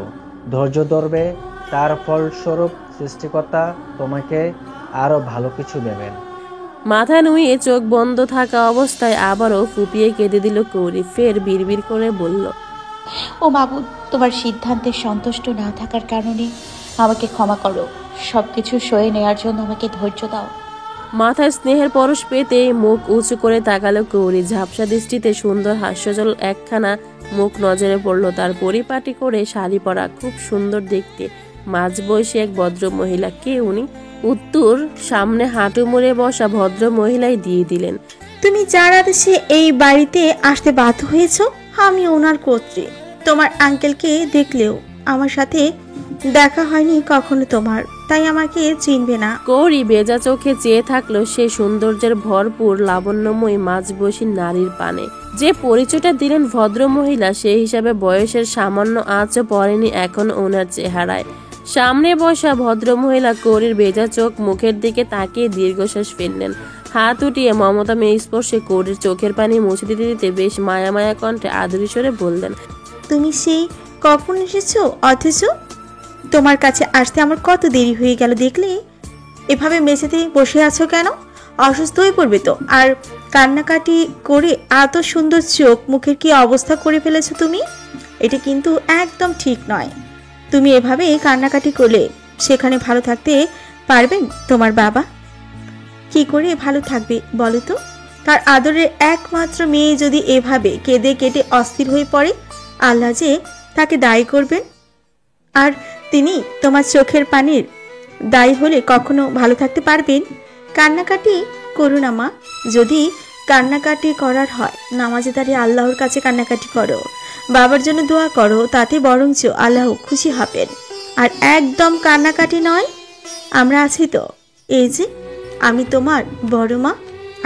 ধৈর্য ধরবে, তার ফলস্বরূপ সৃষ্টিকর্তা তোমাকে আরো ভালো কিছু দেবেন। মাথা নুয়ে চোখ বন্ধ থাকা অবস্থায় আবারও ফুপিয়ে কেঁদে দিল কৌরি। ফের বিড়বিড় করে বলল, ও মাবুদ, তোমার সিদ্ধান্তে সন্তুষ্ট না থাকার কারণে আমাকে ক্ষমা করো। সবকিছু সয়ে নেওয়ার জন্য আমাকে ধৈর্য দাও। মাথায় স্নেহের পরশ পেতে মুখ উঁচু করে তাকালো কৌরি। ঝাপসা দৃষ্টিতে সুন্দর হাস্যজল একখানা মুখ নজরে পড়ল তার। পরিপাটি করে শাড়ি পরা, খুব সুন্দর দেখতে, মাঝবয়সী এক ভদ্র মহিলা। কে উনি? উত্তর সামনে হাঁটু মুড়ে বসা ভদ্র মহিলাই দিয়ে দিলেন, তুমি যার আদেশে এই বাড়িতে আসতে বাধ্য হয়েছ, আমি ওনার কর্ত্রী। তোমার আঙ্কেলকে দেখলেও আমার সাথে দেখা হয়নি কখনো তোমার, তাই আমাকে চিনবে না। কৌরি বেজা চোখে চেয়ে থাকলো সে সৌন্দর্যের ভরপুর লাবণ্যময়ী মাঝবয়সী নারীর পানে। যে পরিচয়টা দিলেন ভদ্র মহিলা, সেই হিসাবে বয়সের সামান্য আঁচও পড়েনি এখন ওনার চেহারায়। সামনে বসা ভদ্র মহিলা কৌরির বেজা চোখ মুখের দিকে তাকিয়ে দীর্ঘশ্বাস ফেললেন। হাত উঠিয়ে মমতা মেয়ে স্পর্শে কৌরির চোখের পানি মুছে দিতে দিতে বেশ মায়া মায়া কণ্ঠে আদুরি স্বরে বললেন, তুমি সেই কখন এসেছো, অথচ তোমার কাছে আসতে আমার কত দেরি হয়ে গেল দেখলে? এভাবে মেঝেতে বসে আছো কেন? অসুস্থ হয়ে পড়বে তো। আর কান্নাকাটি করে এত সুন্দর চোখ মুখের কি অবস্থা করে ফেলেছো তুমি? এটা কিন্তু একদম ঠিক নয়। তুমি এভাবে কান্নাকাটি করলে সেখানে ভালো থাকতে পারবেন তোমার বাবা? কি করে ভালো থাকবে বলো তো? তার আদরের একমাত্র মেয়ে যদি এভাবে কেঁদে কেটে অস্থির হয়ে পড়ে, আল্লাহ যে তাকে দায়ী করবেন। আর তিনি তোমার চোখের পানির দায়ী হলে কখনো ভালো থাকতে পারবেন? কান্নাকাটি করো না মা। যদি কান্নাকাটি করার হয়, নামাজে দাঁড়িয়ে আল্লাহর কাছে কান্নাকাটি করো, বাবার জন্য দোয়া করো, তাতে বরঞ্চ আল্লাহ খুশি হবেন। আর একদম কান্নাকাটি নয়। আমরা আছি তো, এই যে আমি তোমার বড় মা,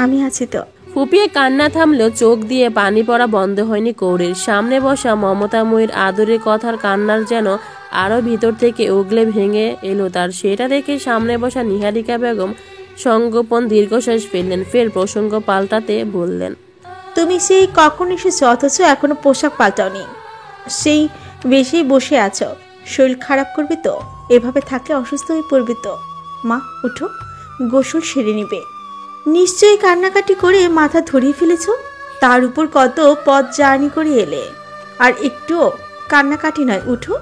আমি আছি তো। ফুপিয়ে কান্না থামলেও চোখ দিয়ে পানি পড়া বন্ধ হয়নি কৌরির। সামনে বসা মমতাময়ীর আদরের কথার কান্নার যেন আরো ভিতর থেকে উগলে ভেঙে এলো তার। সেটা দেখে সামনে বসা নিহারিকা বেগম সংগোপন দীর্ঘশ্বাস ফেললেন। ফের প্রসঙ্গ পাল্টাতে বললেন, তুমি সেই কখন এসেছো, অথচ এখনো পোশাক পাল্টাওনি, সেই বেশি বসে আছো। শরীর খারাপ করবে তো, এভাবে থাকলে অসুস্থ হয়ে পড়বে তো। মা উঠো, গোসল সেরে নিবে। নিশ্চয়ই কান্নাকাটি করে মাথা ধরিয়ে ফেলেছ, তার উপর কত পথ জার্নি করে এলে। আর একটুও কান্নাকাটি নয়, উঠো।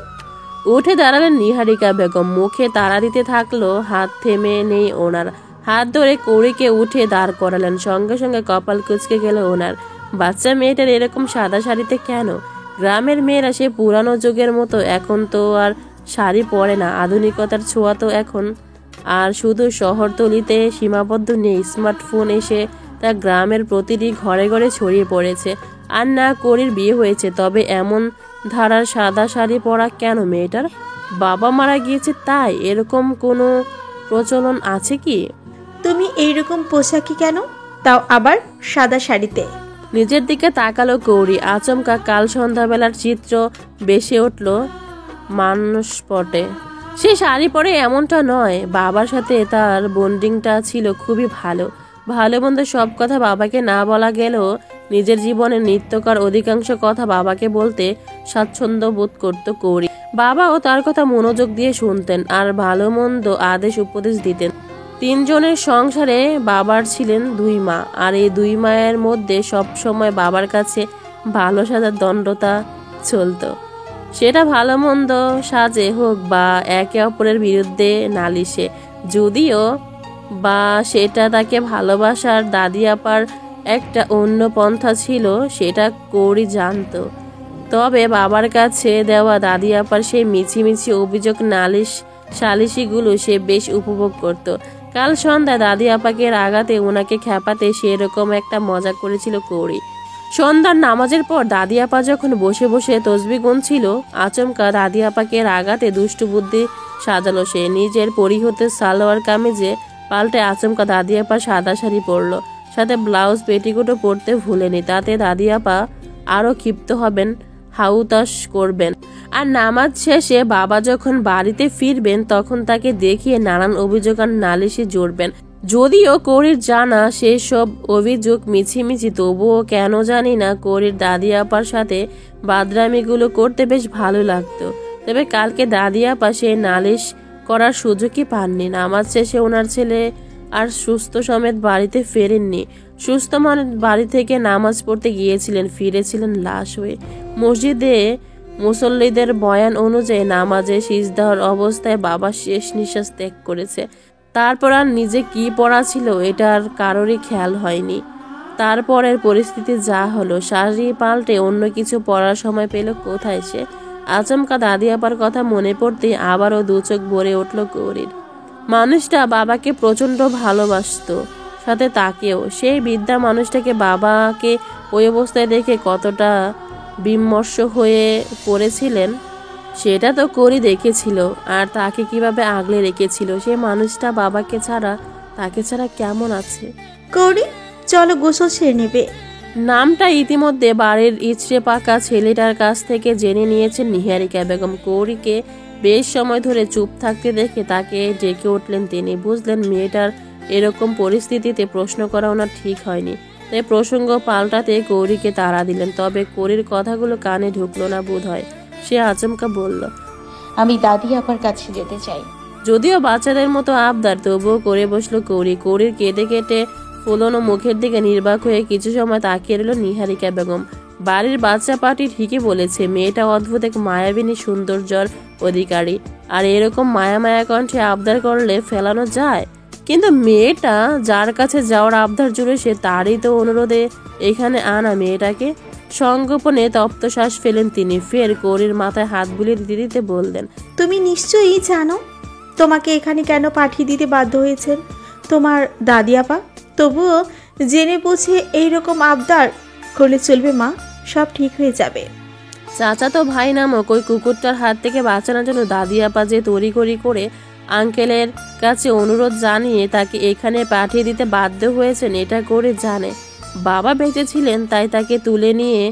উঠে দাঁড়ালেন নিহারিকা বেগম। মুখে তাড়া দিতে থাকলো, হাত থেমে নেই ওনার। হাত ধরে কৌরিকে উঠে দাঁড় করালেন। সঙ্গে সঙ্গে কপাল কুঁচকে গেল ওনার। বাচ্চা মেয়েটার এরকম সাদা শাড়িতে কেন? গ্রামের মেয়েরা সে পুরানো যুগের মতো এখন তো আর শাড়ি পরে না। আধুনিকতার ছোঁয়া তো এখন আর শুধু শহরতলিতে সীমাবদ্ধ নেই। স্মার্টফোন এসে তা গ্রামের প্রতিটি ঘরে ঘরে ছড়িয়ে পড়েছে। আর না কৌরির বিয়ে হয়েছে, তবে এমন ধারার সাদা শাড়ি পরা কেন মেয়েটার? বাবা মারা গিয়েছে তাই? এরকম কোনো প্রচলন আছে কি? তুমি এইরকম পোশাকি কেন, তাও আবার সাদা শাড়িতে? নিজের দিকে তাকালো কৌরি। আচমকা কাল সন্ধ্যাবেলার চিত্র বেসে উঠল মানসপটে। সে শাড়ি পরে এমনটা নয়, বাবার সাথে তার বন্ডিংটা ছিল খুবই ভালো। ভালো মন্দ সব কথা বাবাকে না বলা গেলেও নিজের জীবনের নিত্যকার অধিকাংশ কথা বাবাকে বলতে স্বাচ্ছন্দ্য বোধ করত কৌরি। বাবাও তার কথা মনোযোগ দিয়ে শুনতেন আর ভালো মন্দ আদেশ উপদেশ দিতেন। তিনজনের সংসারে বাবার ছিলেন দুই মা, আর এই দুই মায়ের মধ্যে সব সময় বাবার কাছে ভালো সাজার দণ্ডতা চলতো। সেটা ভালো মন্দ সাজে হোক বা একে অপরের বিরুদ্ধে নালিশে, যদিও বা সেটা তাকে ভালোবাসার দাদি আপার একটা অন্য পন্থা ছিল, সেটা কৌরি জানতো। তবে বাবার কাছে দেওয়া দাদি আপার সেই মিছিমিছি অভিযোগ, নালিশ সালিশিগুলো সে বেশ উপভোগ করত। কাল সন্ধ্যায় দাদি আপাকে রাগাতে, ওনাকে খেপাতে সেরকম একটা মজা করেছিল কৌরি। সন্ধ্যার নামাজের পর দাদি আপা যখন বসে বসে তসবি গুনছিল, আচমকা দাদি আপাকে রাগাতে দুষ্টু বুদ্ধি সাজালো সে। নিজের পরিহতে সালোয়ার কামিজে পাল্টে আচমকা দাদি আপা সাদা শাড়ি পরলো, সাথে ব্লাউজ পেটিকোটও পরতে ভুলেনি। তাতে দাদি আপা আরো ক্ষিপ্ত হবেন, হাউতাস করবেন। আর নামাজ শেষে বাবা যখন বাড়িতে ফিরবেন, তখন তাকে দেখিয়ে নানান অভিযোগ আর নালিশে জড়বেন। যদিও কৌরির জানা সেসব অভিযোগ মিছিমিছি, তবুও কেন জানি না কৌরির দাদি আপার সাথে বাদরামিগুলো করতে বেশ ভালো লাগতো। তবে কালকে দাদি আপা সে নালিশ করার সুযোগই পাননি। নামাজ শেষে ওনার ছেলে আর সুস্থ সমেত বাড়িতে ফেরেননি। সুস্থ মানে বাড়ি থেকে নামাজ পড়তে গিয়েছিলেন, ফিরেছিলেন লাশ হয়ে। মসজিদে মুসল্লিদের বয়ান অনুযায়ী নামাজে সিজদার অবস্থায় বাবা শেষ নিঃশ্বাস ত্যাগ করেছে। তারপর আর নিজে কি পড়া ছিল এটার কারোরই খেয়াল হয়নি। তারপরের পরিস্থিতি যা হলো, শাড়ি পাল্টে অন্য কিছু পড়ার সময় পেল কোথায় সে? আচমকা দাদি আপার কথা মনে পড়তে আবারও দু চোখ ভরে উঠল কৌরির। মানুষটা বাবাকে প্রচন্ড ভালোবাসত, সাথে তাকেও। সেই বৃদ্ধা মানুষটাকে বাবাকে ওই অবস্থায় দেখে কতটা বিমর্ষ হয়ে পড়েছিলেন সেটা তো কৌরি দেখেছিল। আর তাকে কিভাবে আগলে রেখেছিল সে মানুষটা বাবাকে ছাড়া, তাকে ছাড়া কেমন আছে? কৌরি চলো, গোসল সেরে নেবে। নামটা ইতিমধ্যে বাড়ির ইচড়ে পাকা ছেলেটার কাছ থেকে জেনে নিয়েছেন নিহারিকা বেগম। কৌরিকে বেশ সময় ধরে চুপ থাকতে দেখে তাকে ডেকে উঠলেন তিনি। বুঝলেন মেয়েটার এরকম পরিস্থিতিতে প্রশ্ন করা ওনার ঠিক হয়নি, তাই প্রসঙ্গ পাল্টাতে কৌরিকে তাড়া দিলেন। তবে কৌরির কথাগুলো কানে ঢুকলো না বোধ হয়। সে আচমকা বলল, আমি দাদি আপার কাছে যেতে চাই। যদিও বাচ্চাদের মতো আবদার, তবুও করে বসলো কৌরি। কৌরির কেটে কেটে ফুলনো মুখের দিকে নির্বাক হয়ে কিছু সময় তাকিয়ে রইল নিহারিকা বেগম। বাড়ির বাচ্চা পার্টি ঠিকই বলেছে, মেয়েটা অদ্ভুত এক মায়াবিনী সৌন্দর্যর অধিকারী, আর এরকম মায়া মায়া কণ্ঠে আবদার করলে ফেলানো যায়? কিন্তু মেয়েটা যার কাছে যাওয়ার আবদার জুড়েছে তারই তো অনুরোধে এখানে আনা মেয়েটাকে। সংগোপনে তপ্তশ্বাস ফেলেন তিনি। ফের কৌরির মাথায় হাত বুলিয়ে দিতে দিতে বললেন, তুমি নিশ্চয়ই জানো তোমাকে এখানে কেন পাঠিয়ে দিতে বাধ্য হয়েছেন তোমার দাদি আপা। তবুও জেনে বুঝে এইরকম আবদার করলে চলবে মা, সব ঠিক হয়ে যাবে। চাচাতো ভাই নামক ওই কুকুরটার হাত থেকে বাঁচানোর জন্য দাদি আপা যে তড়িঘড়ি করে আঙ্কেলের কাছে অনুরোধ জানিয়ে তাকে এখানে পাঠিয়ে দিতে বাধ্য হয়েছেন, এটা করে জানে। বাবা বেঁচে ছিলেন তাই তাকে তুলে নিয়ে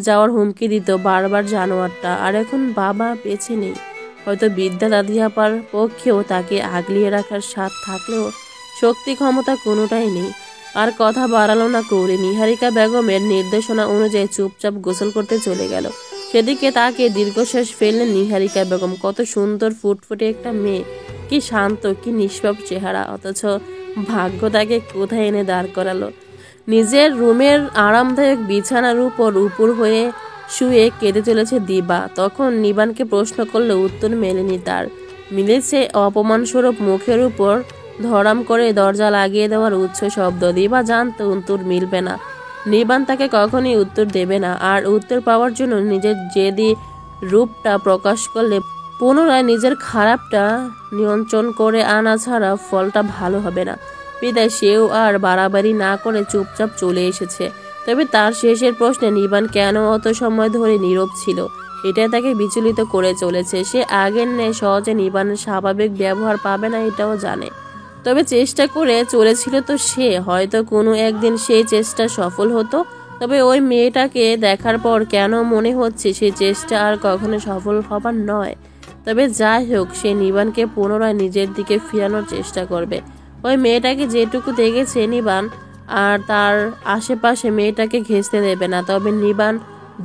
যাওয়ার হুমকি দিত বারবার জানোয়ারটা, আর এখন বাবা বেঁচে নেই। হয়তো বিদ্যা দাদি আপার পক্ষেও তাকে আগলিয়ে রাখার স্বাদ থাকলেও শক্তি ক্ষমতা কোনোটাই নেই। আর কথা বাড়ালো না কৌরি। নিহারিকা বেগমের নির্দেশনা অনুযায়ী চুপচাপ গোসল করতে চলে গেল। সেদিকে তাকে দীর্ঘশ্বাস ফেললেন নিহারিকা বেগম। কত সুন্দর ফুটফুটে একটা মেয়ে, কি শান্ত, কি নিষ্পাপ চেহারা, অথচ ভাগ্য তাকে কোথায় এনে দাঁড় করালো। নিজের রুমের আরামদায়ক বিছানার উপর হয়ে শুয়ে কেঁদে চলেছে দিবা। তখন নিবানকে প্রশ্ন করলে উত্তর মেলেনি তার। মিলেছে অপমানস্বরূপ মুখের উপর ধরাম করে দরজা লাগিয়ে দেওয়ার উচ্চ শব্দ। দিবা জানতো উত্তর মিলবে না, নিবান তাকে কখনই উত্তর দেবে না। আর উত্তর পাওয়ার জন্য নিজের জেদি রূপটা প্রকাশ করলে পুনরায় নিজের খারাপটা নিয়ন্ত্রণ করে আনা ছাড়া ফলটা ভালো হবে না। বিদায় সেও আর বাড়াবাড়ি না করে চুপচাপ চলে এসেছে। তবে তার শেষের প্রশ্নে নিবান কেন অত সময় ধরে নীরব ছিল, এটা তাকে বিচলিত করে চলেছে। সে আগের ন্যায় সহজে নিবানের স্বাভাবিক ব্যবহার পাবে না এটাও জানে। তবে চেষ্টা করে চলেছিল তো সে, হয়তো কোনো একদিন সেই চেষ্টা সফল হতো। তবে ওই মেয়েটাকে দেখার পর কেন মনে হচ্ছে সেই চেষ্টা আর কখনো সফল হবার নয়। তবে যাই হোক, সে নিবানকে পুনরায় নিজের দিকে ফিরানোর চেষ্টা করবে। ওই মেয়েটাকে যেটুকু দেখেছে নিবান, আর তার আশেপাশে মেয়েটাকে ঘেঁষতে দেবে না। তবে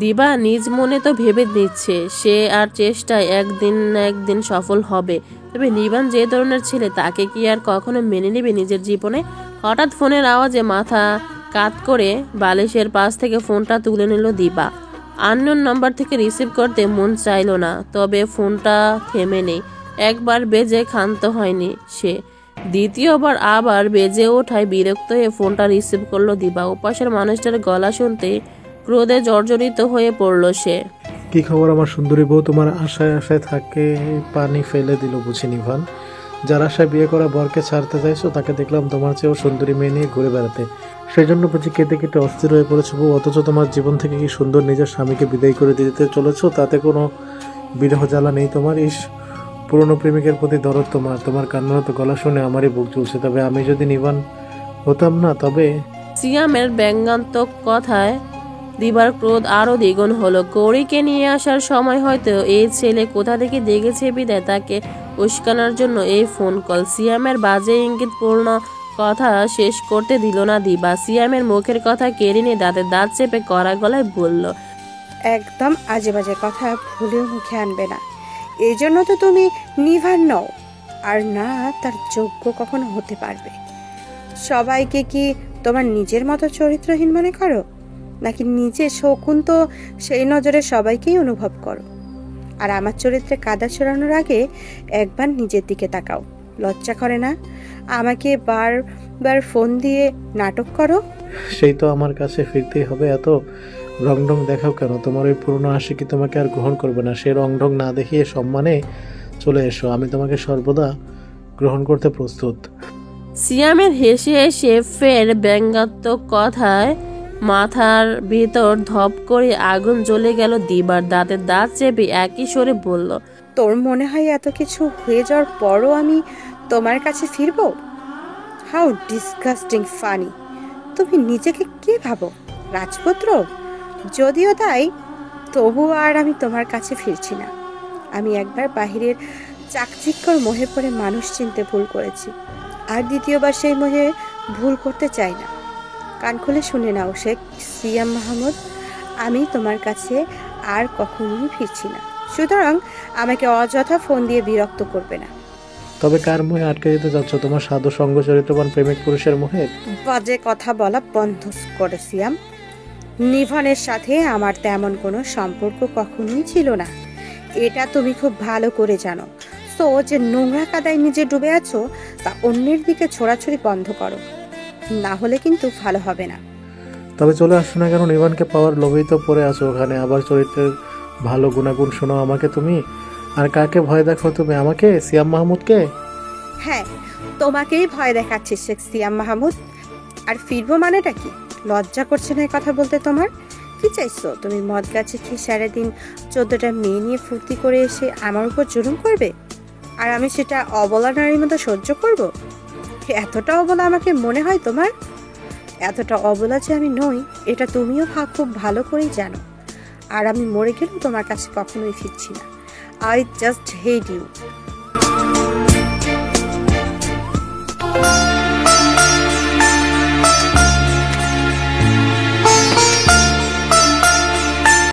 দিবা নিজ মনে তো ভেবে নিচ্ছে সে আর চেষ্টায় একদিন না একদিন সফল হবে। তবে নিবান যে ধরনের ছেলে, তাকে কি আর কখনো মেনে নেবে নিজের জীবনে? হঠাৎ ফোনের আওয়াজে মাথা কাত করে বালিশের পাশ থেকে ফোনটা তুলে নিল দিবা। আননোন নাম্বার থেকে রিসিভ করতে মন চাইল না, তবে ফোনটা থেমে নেই। একবার বেজে ক্ষান্ত হয়নি সে, দ্বিতীয়বার আবার বেজে ওঠায় বিরক্ত হয়ে ফোনটা রিসিভ করলো দিবা। ওপাশের মানুষটার গলা শুনতে ক্রোধে জর্জরিত হয়ে পড়ল সে। কি খবর আমার সুন্দরী বউ? তোমার আশায় আশায় থাকে পানি ফেলে দিল বুঝি নিভান? যার আশায় বিয়ে করা বরকে ছাড়তে চাইছো, তাকে দেখলাম তোমার চেয়েও সুন্দরী মেয়ে নিয়ে ঘুরে বেড়াতে। সেই জন্য বুঝি কেটে কেটে অস্থির হয়ে পড়েছো বউ। অথচ তোমার জীবন থেকে কি সুন্দর নিজের স্বামীকে বিদায় করে দিতে চলেছো, তাতে কোনো বিরহ জ্বালা নেই তোমার? ইস, পুরনো প্রেমিকের প্রতি দরদ তোমার কান্নার তো গলা শুনে আমারই বুক জ্বলছে। তবে আমি যদি নিবান হতাম না, তবে সিয়ামের ব্যঙ্গাত্মক কথায় দিবার ক্রোধ আরো দ্বিগুণ হলো। কৌরিকে নিয়ে আসার সময় হয়তো এই ছেলে কোথা থেকে দেখেছে বিদায় তাকে উস্কানোর জন্য এই ফোন কল। সিয়ামের বাজে ইঙ্গিতপূর্ণ কথা শেষ করতে দিল না দিবা। সিয়ামের মুখের কথা কেড়ে নিয়ে দাঁতে দাঁত চেপে কড়া গলায় বলল, একদম আজে বাজে কথা ভুলেও মুখে আনবে না। এই জন্য তো তুমি নিভান নও, আর না তার যোগ্য কখনো হতে পারবে। সবাইকে কি তোমার নিজের মতো চরিত্রহীন মনে করো, নাকি নিজে শকুন তো সেই নজরে সবাইকেই অনুভব করো? আর আমার চরিত্রে কাদা ছড়ানোর আগে একবার নিজের দিকে তাকাও। লজ্জা করে না আমাকে বারবার ফোন দিয়ে নাটক করো? সেই তো আমার কাছে ফিরতেই হবে। এত রংঢং দেখাও কেন? তোমার ওই পুরনো আশিকি তোমাকে আর গ্রহণ করবে না। সে রংঢং না দেখিয়ে সম্মানে চলে এসো, আমি তোমাকে সর্বদা গ্রহণ করতে প্রস্তুত। সিয়ামের হেসে হেসে ফের ব্যঙ্গাত্মক কথায় মাথার ভিতর ধপ করে আগুন জ্বলে গেল দিবার। দাঁতের দাঁত চেপে একই সরে বলল, তোর মনে হয় এত কিছু হয়ে যাওয়ার পরও আমি তোমার কাছে ফিরবো? How disgusting funny! তুমি নিজেকে কি ভাবো, রাজপুত্র? যদিও তাই, তবুও আর আমি তোমার কাছে ফিরছি না। আমি একবার বাহিরের চাকচিক্যর মোহে পড়ে মানুষ চিনতে ভুল করেছি। আর দ্বিতীয়বার সেই মোহে ভুল করতে চাই না। কান খুলে শুনে নাও শেখ সিয়াম মাহমুদ, আমি তোমার কাছে আর কখনোই ফিরছি না। সুতরাং আমাকে অযথা ফোন দিয়ে বিরক্ত করবে না। তবে কার মোহে আটকে যেতে যাচ্ছ? তোমার সাধু সঙ্গ চরিত্রবান প্রেমিক পুরুষের মোহে? বাজে কথা বলা বন্ধ করো সিয়াম। নিভানের সাথে আমার তেমন কোনো সম্পর্ক কখনোই ছিল না, এটা তুমি খুব ভালো করে জানো। তো যে নোংরা কাদায় নিজে ডুবে আছো তা অন্যের দিকে ছোড়াছুড়ি বন্ধ করো, না হলে কিন্তু ভালো হবে না। তবে চলে আসছো না কেন? নিভানকে পাওয়ার লোভেই তো পড়ে আছো ওখানে। আবার চরিত্রের ভালো গুণাগুণ শোনো আমাকে তুমি। আর কাকে ভয় দেখো তুমি? আমাকে, সিয়াম মাহমুদকে? হ্যাঁ, তোমাকেই ভয় দেখাচ্ছে শেখ সিয়াম মাহমুদ। আর ফিরবো মানেটা কি? লজ্জা করছে না কথা বলতে তোমার? কি চাইছো তুমি? মদ গাছে খেয়ে সারাদিন 14টা মেয়ে নিয়ে ফুর্তি করে এসে আমার উপর জুলুম করবে, আর আমি সেটা অবলা নারীর মতো সহ্য করব? এতটা অবলা আমাকে মনে হয় তোমার? এতটা অবলা যে আমি নই এটা তুমিও খুব ভালো করেই জানো। আর আমি মরে গেলেও তোমার কাছে কখনোই ফিরছি না। I just hate you.